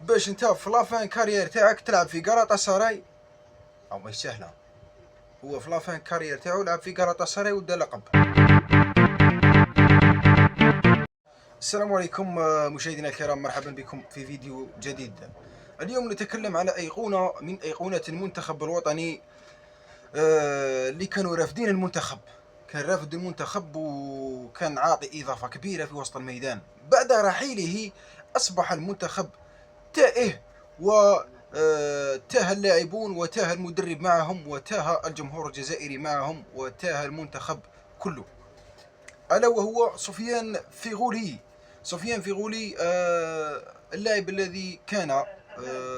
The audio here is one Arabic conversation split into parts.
باش انت في لافان كارير تاعك تلعب في قراطا سراي، او مش سهله. هو في لافان كارير تاعو لعب في قراطا سراي ودا لقب. السلام عليكم مشاهدينا الكرام، مرحبا بكم في فيديو جديد. اليوم نتكلم على أيقونة من أيقونات المنتخب الوطني اللي كانوا رافدين المنتخب. كان رافد المنتخب وكان عاطي إضافة كبيرة في وسط الميدان. بعد رحيله أصبح المنتخب تائه، و تاه اللاعبون وتاه المدرب معهم وتاه الجمهور الجزائري معهم وتاه المنتخب كله، ألا وهو سفيان فيغولي. سفيان فيغولي اللاعب الذي كان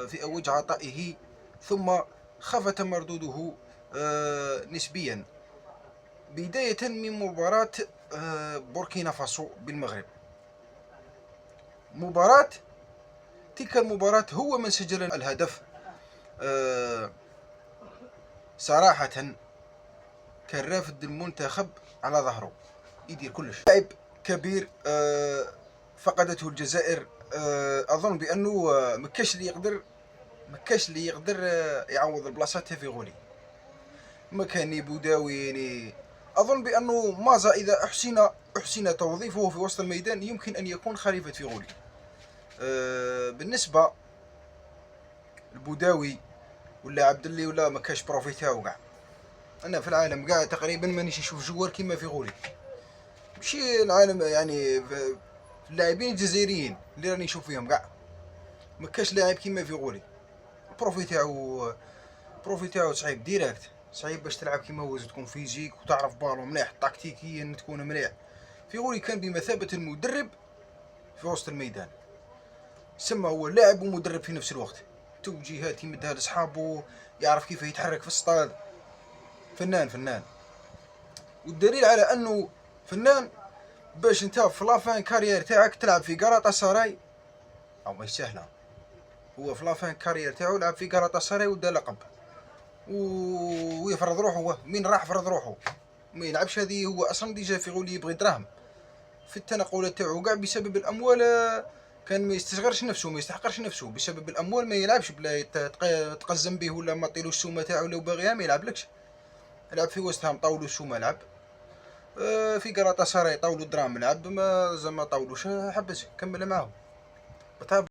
في أوج عطائه، ثم خفت مردوده نسبيا، بداية من مباراة بوركينا فاسو بالمغرب. مباراة تلك المباراة هو من سجل الهدف. صراحة كان رافد المنتخب على ظهره يدير كلش. لاعب كبير فقدته الجزائر. اظن بانه مكاش اللي يقدر يعوض البلاصه تاع فيغولي. ما كان بوداوي يعني. اظن بانه مازا اذا احسن توظيفه في وسط الميدان يمكن ان يكون خليفه فيغولي. بالنسبه البوداوي ولا عبد الله ولا ما كاش بروفي تاعو كاع. انا في العالم كاع تقريبا مانيش نشوف جوار كيما فيغولي. ماشي العالم يعني، في اللاعبين الجزائريين اللي راني نشوف فيهم كاع ما كاش لاعب كيما فيغولي. بروفي تاعو صعيب ديريكت، صعيب باش تلعب كيما هو، تكون فيزيك وتعرف بالو مليح، تكتيكيا تكون مليح. فيغولي كان بمثابة المدرب في وسط الميدان، سما هو لاعب ومدرب في نفس الوقت. توجيهات يمدها لصحابه، يعرف كيف يتحرك في السطاد. فنان. والدليل على انه فنان باش انت في لافان كارير تاعك تلعب في قراطا سراي، او مش سهله. هو في لافان كارير تاعو لعب في قراطا سراي ودا لقب، ويفرض روحه. هو مين راح فرض روحه؟ ما يلعبش. هذه هو اصلا ديجا فيغولي يبغي دراهم في التنقلات تاعو كاع بسبب الاموال. كان ما يستصغرش نفسه، ما يستحقرش نفسه بسبب الاموال. ما يلعبش بلا تقزم به ولا ما طيلوش السومه تاعو. لو باغيها ما يلعبلكش. لعب في وست هام طاولوا السومه لعب، في قراطا سراي طاولوا الدراهم لعب، ما زعما طاولوش حبس كمل معاهم.